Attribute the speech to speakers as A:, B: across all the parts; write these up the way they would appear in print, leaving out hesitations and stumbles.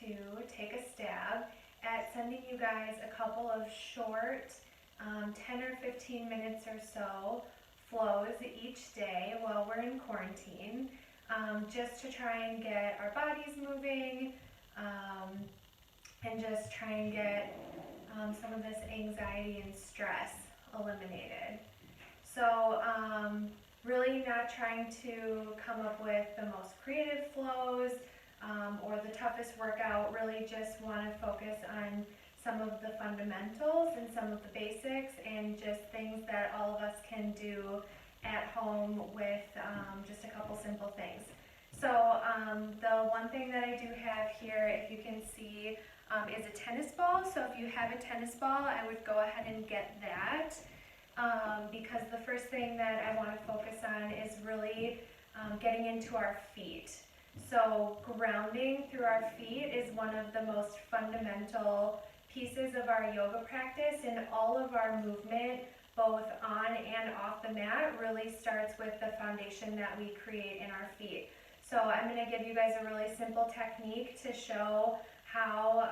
A: to take a stab at sending you guys a couple of short 10 or 15 minutes or so flows each day while we're in quarantine, just to try and get our bodies moving, and just try and get some of this anxiety and stress eliminated. So really not trying to come up with the most creative flows or the toughest workout, really just want to focus on some of the fundamentals and some of the basics and just things that all of us can do at home with just a couple simple things. So the one thing that I do have here, if you can see, is a tennis ball. So if you have a tennis ball, I would go ahead and get that, because the first thing that I want to focus on is really getting into our feet. So grounding through our feet is one of the most fundamental pieces of our yoga practice, and all of our movement, both on and off the mat, really starts with the foundation that we create in our feet. So I'm going to give you guys a really simple technique to show how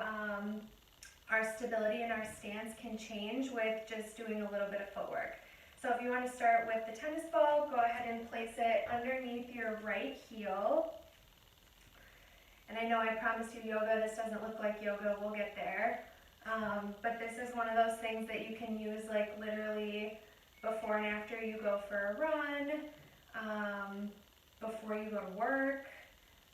A: our stability and our stance can change with just doing a little bit of footwork. So if you want to start with the tennis ball, go ahead and place it underneath your right heel. And I know I promised you yoga, this doesn't look like yoga, we'll get there. But this is one of those things that you can use like literally before and after you go for a run, before you go to work,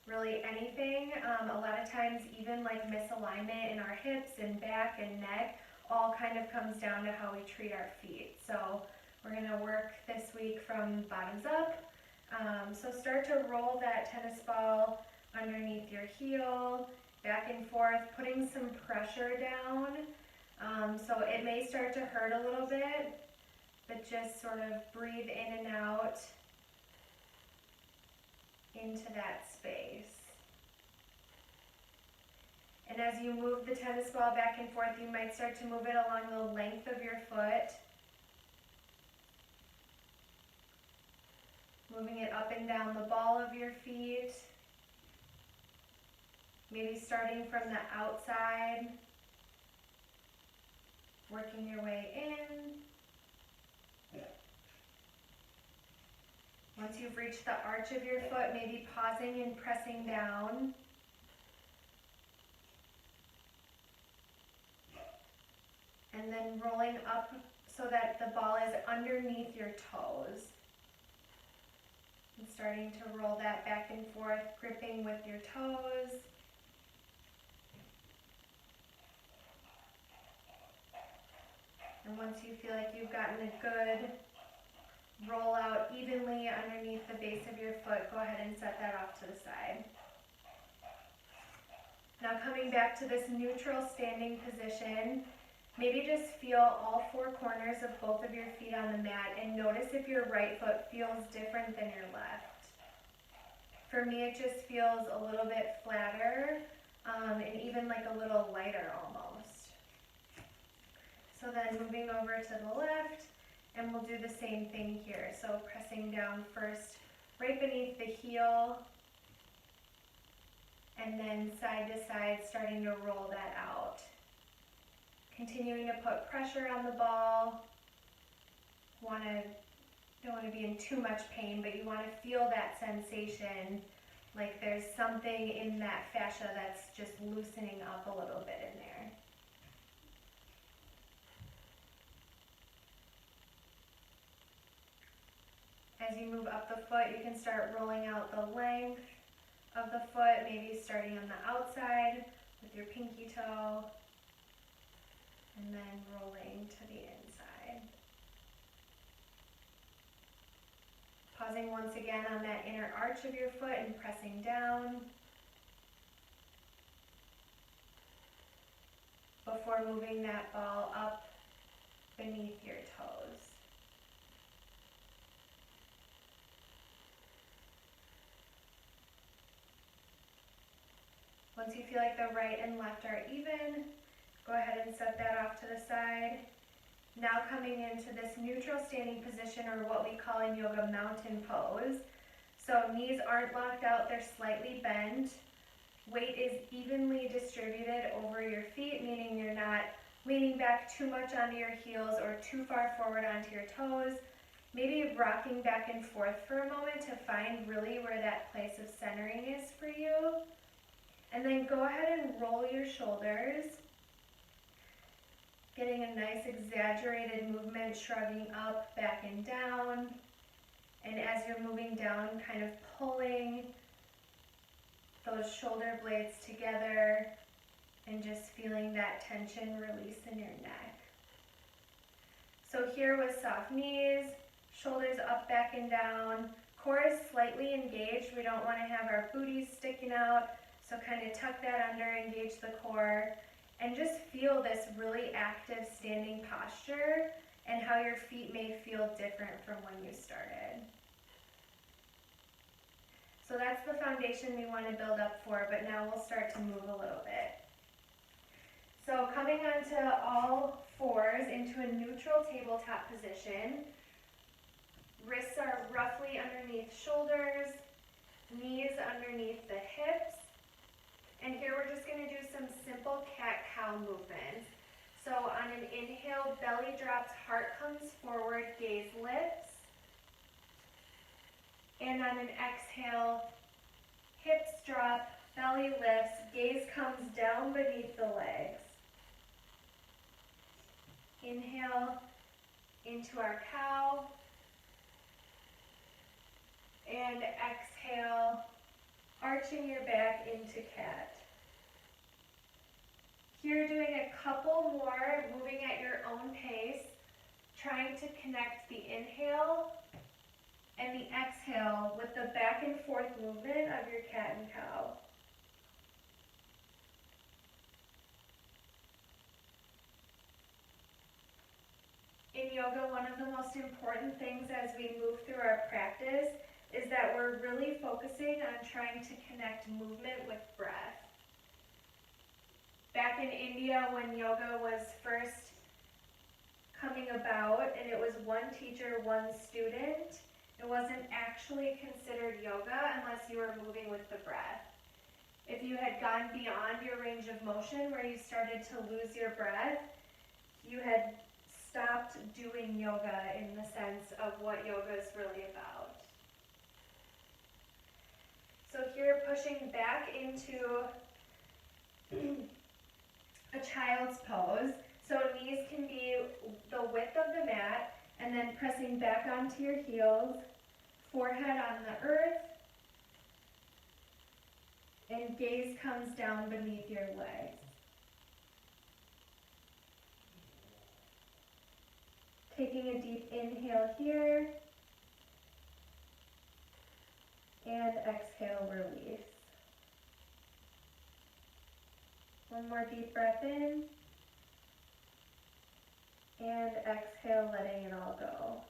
A: really anything. A lot of times even like misalignment in our hips and back and neck all kind of comes down to how we treat our feet. So we're going to work this week from bottoms up. So start to roll that tennis ball underneath your heel, back and forth, putting some pressure down. So it may start to hurt a little bit, but just sort of breathe in and out into that space. And as you move the tennis ball back and forth, you might start to move it along the length of your foot, moving it up and down the ball of your feet. Maybe starting from the outside, working your way in. Once you've reached the arch of your foot, maybe pausing and pressing down. And then rolling up so that the ball is underneath your toes. And starting to roll that back and forth, gripping with your toes. And once you feel like you've gotten a good roll out evenly underneath the base of your foot, go ahead and set that off to the side. Now coming back to this neutral standing position, maybe just feel all four corners of both of your feet on the mat and notice if your right foot feels different than your left. For me, it just feels a little bit flatter, and even like a little lighter almost. So then moving over to the left, and we'll do the same thing here. So pressing down first right beneath the heel, and then side to side starting to roll that out. Continuing to put pressure on the ball. Don't want to be in too much pain, but you want to feel that sensation, like there's something in that fascia that's just loosening up a little bit in there. As you move up the foot, you can start rolling out the length of the foot, maybe starting on the outside with your pinky toe, and then rolling to the inside. Pausing once again on that inner arch of your foot and pressing down before moving that ball up beneath your toes. Once you feel like the right and left are even, go ahead and set that off to the side. Now coming into this neutral standing position, or what we call in yoga mountain pose. So knees aren't locked out, they're slightly bent. weight is evenly distributed over your feet, meaning you're not leaning back too much onto your heels or too far forward onto your toes. Maybe rocking back and forth for a moment to find really where that place of centering is for you. And then go ahead and roll your shoulders, getting a nice exaggerated movement, shrugging up, back and down. And as you're moving down, kind of pulling those shoulder blades together and just feeling that tension release in your neck. So here with soft knees, shoulders up, back and down, core is slightly engaged. We don't want to have our booties sticking out, so kind of tuck that under, engage the core, and just feel this really active standing posture and how your feet may feel different from when you started. So that's the foundation we want to build up for, but now we'll start to move a little bit. So coming onto all fours into a neutral tabletop position, wrists are roughly underneath shoulders, knees underneath the hips, and here we're just going to do some simple cat-cow movements. So on an inhale, belly drops, heart comes forward, gaze lifts. And on an exhale, hips drop, belly lifts, gaze comes down beneath the legs. Inhale into our cow. And exhale, arching your back into cat. Here doing a couple more, moving at your own pace, trying to connect the inhale and the exhale with the back and forth movement of your cat and cow. In yoga, one of the most important things as we move through our practice is that we're really focusing on trying to connect movement with breath. Back in India, when yoga was first coming about, and it was one teacher, one student, it wasn't actually considered yoga unless you were moving with the breath. If you had gone beyond your range of motion where you started to lose your breath, you had stopped doing yoga in the sense of what yoga is really about. So here, pushing back into a child's pose. So knees can be the width of the mat, and then pressing back onto your heels, forehead on the earth, and gaze comes down beneath your legs. Taking a deep inhale here, and exhale, release. One more deep breath in, and exhale, letting it all go.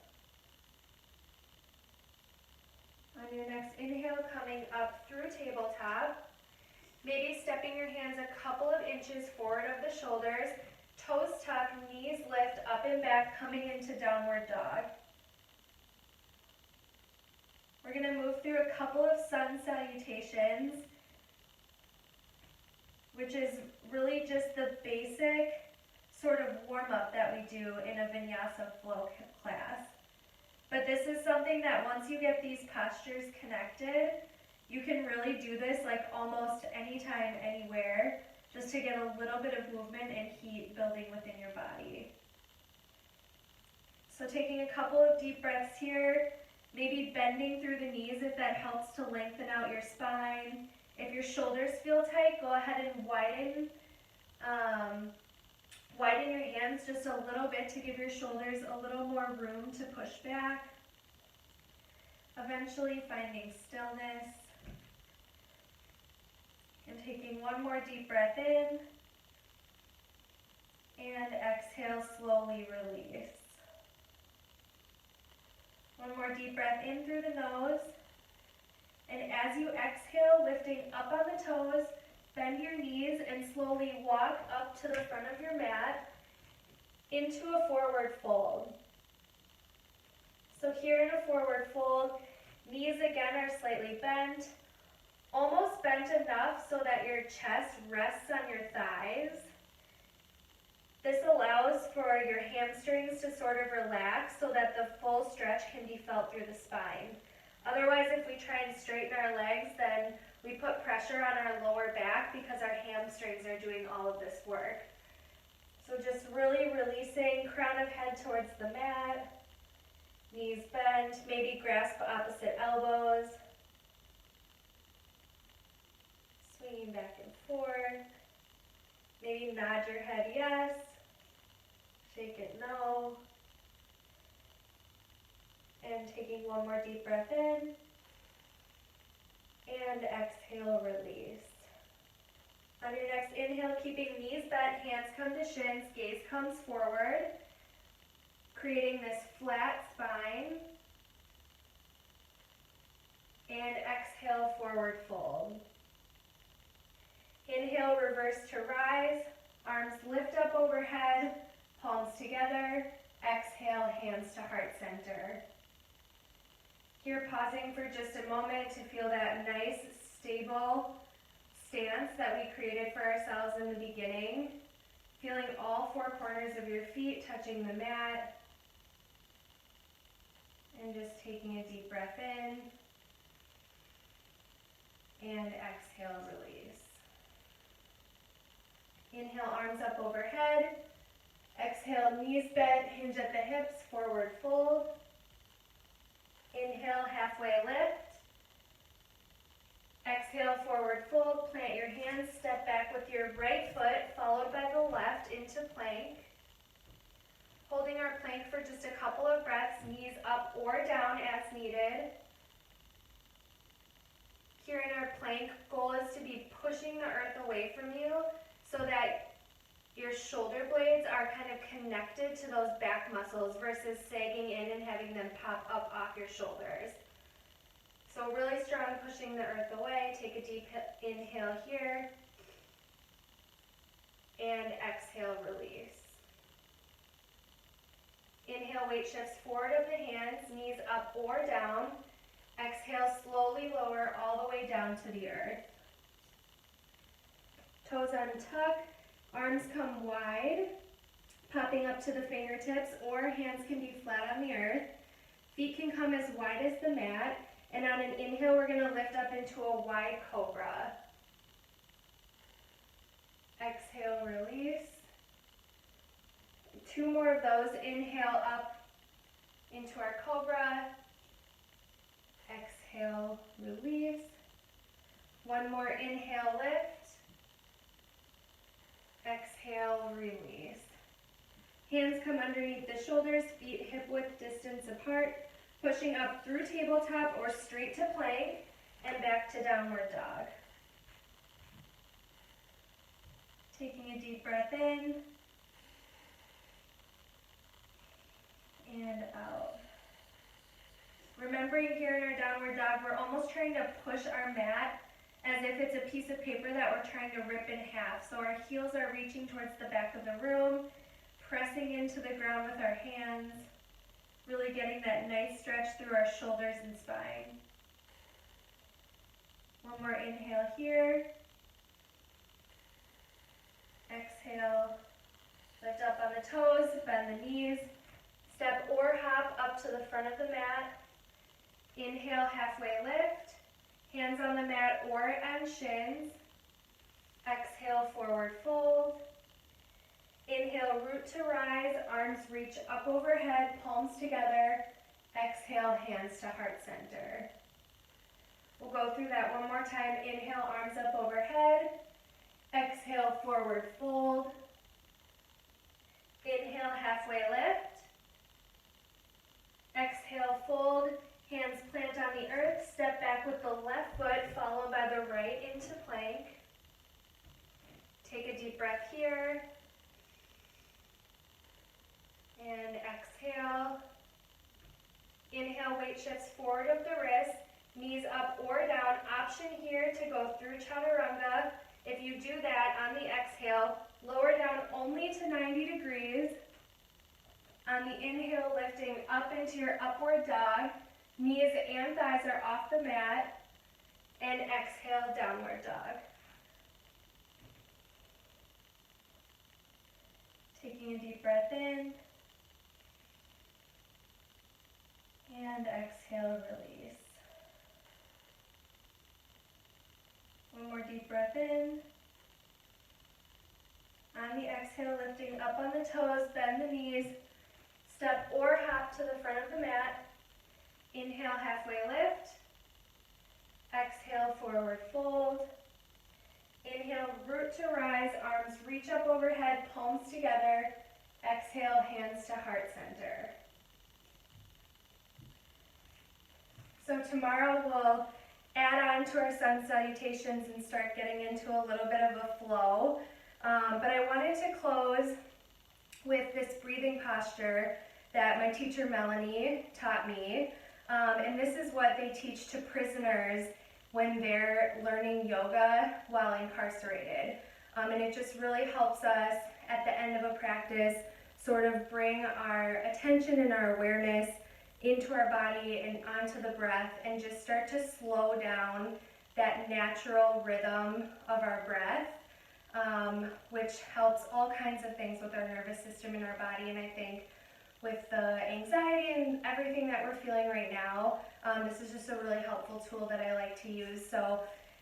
A: On your next inhale, coming up through tabletop, maybe stepping your hands a couple of inches forward of the shoulders, toes tuck, knees lift, up and back, coming into downward dog. We're going to move through a couple of sun salutations, which is really just the basic sort of warm-up that we do in a vinyasa flow class. But this is something that once you get these postures connected, you can really do this like almost anytime, anywhere, just to get a little bit of movement and heat building within your body. So taking a couple of deep breaths here, maybe bending through the knees if that helps to lengthen out your spine. If your shoulders feel tight, go ahead and widen your hands just a little bit to give your shoulders a little more room to push back. Eventually finding stillness. And taking one more deep breath in. And exhale, slowly release. One more deep breath in through the nose. And as you exhale, lifting up on the toes, bend your knees and slowly walk up to the front of your mat into a forward fold. So here in a forward fold, knees again are slightly bent, almost bent enough so that your chest rests on your thighs. This allows for your hamstrings to sort of relax so that the full stretch can be felt through the spine. Otherwise, if we try and straighten our legs, then we put pressure on our lower back because our hamstrings are doing all of this work. So just really releasing, crown of head towards the mat, knees bent, maybe grasp opposite elbows, swinging back and forth. Maybe nod your head yes, shake it no, and taking one more deep breath in, and exhale, release. On your next inhale, keeping knees bent, hands come to shins, gaze comes forward, creating this flat spine, and exhale, forward fold. Inhale, reverse to rise, arms lift up overhead, palms together, exhale, hands to heart center. Here, pausing for just a moment to feel that nice, stable stance that we created for ourselves in the beginning. Feeling all four corners of your feet touching the mat. And just taking a deep breath in. And exhale, release. Inhale, arms up overhead. Exhale, knees bent, hinge at the hips, forward fold. Inhale, halfway lift. Exhale, forward fold, plant your hands, step back with your right foot, followed by the left into plank. Holding our plank for just a couple of breaths, knees up or down as needed. Here in our plank, goal is to be pushing the earth away from you so that your shoulder blades are kind of connected to those back muscles versus sagging in and having them pop up off your shoulders. So really strong pushing the earth away. Take a deep inhale here. And exhale, release. Inhale, weight shifts forward of the hands, knees up or down. Exhale, slowly lower all the way down to the earth. Toes untuck, arms come wide, popping up to the fingertips, or hands can be flat on the earth. Feet can come as wide as the mat. And on an inhale, we're going to lift up into a wide cobra. Exhale, release. Two more of those. Inhale up into our cobra. Exhale, release. One more inhale, lift. Exhale, release. Hands come underneath the shoulders, feet hip width distance apart. Pushing up through tabletop or straight to plank and back to downward dog. Taking a deep breath in and out. Remembering here in our downward dog, we're almost trying to push our mat as if it's a piece of paper that we're trying to rip in half. So our heels are reaching towards the back of the room, pressing into the ground with our hands. Really getting that nice stretch through our shoulders and spine. One more inhale here. Exhale, lift up on the toes, bend the knees. Step or hop up to the front of the mat. Inhale, halfway lift. Hands on the mat or on shins. Exhale, forward fold. Inhale, root to rise, arms reach up overhead, palms together. Exhale, hands to heart center. We'll go through that one more time. Inhale, arms up overhead. Exhale, forward fold. Inhale, halfway lift. Exhale, fold. Hands plant on the earth. Step back with the left foot, followed by the right into plank. Take a deep breath here. And exhale. Inhale, weight shifts forward of the wrist, knees up or down. Option here to go through chaturanga. If you do that on the exhale, lower down only to 90 degrees. On the inhale, lifting up into your upward dog. Knees and thighs are off the mat. And exhale, downward dog. Taking a deep breath in. And exhale, release. One more deep breath in. On the exhale, lifting up on the toes, bend the knees, step or hop to the front of the mat. Inhale, halfway lift. Exhale, forward fold. Inhale, root to rise, arms reach up overhead, palms together. Exhale, hands to heart center. So tomorrow we'll add on to our sun salutations and start getting into a little bit of a flow. But I wanted to close with this breathing posture that my teacher Melanie taught me. And this is what they teach to prisoners when they're learning yoga while incarcerated. And it just really helps us at the end of a practice sort of bring our attention and our awareness into our body and onto the breath and just start to slow down that natural rhythm of our breath, which helps all kinds of things with our nervous system and our body. And I think with the anxiety and everything that we're feeling right now, this is just a really helpful tool that I like to use. So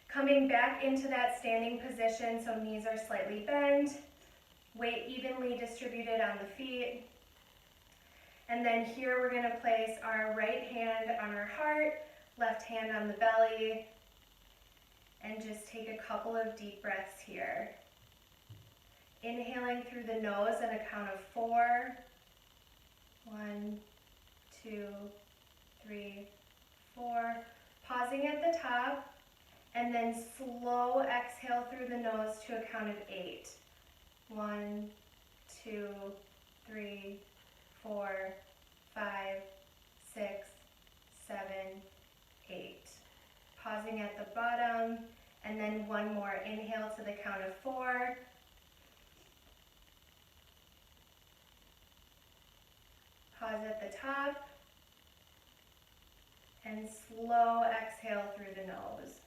A: coming back into that standing position, so knees are slightly bent, weight evenly distributed on the feet. And then here we're going to place our right hand on our heart, left hand on the belly, and just take a couple of deep breaths here. Inhaling through the nose at a count of 4. 1, 2, 3, 4. Pausing at the top, and then slow exhale through the nose to a count of 8. 1, 2, 3, 4, 5, 6, 7, 8. Pausing at the bottom, and then one more inhale to the count of 4. Pause at the top, and slow exhale through the nose.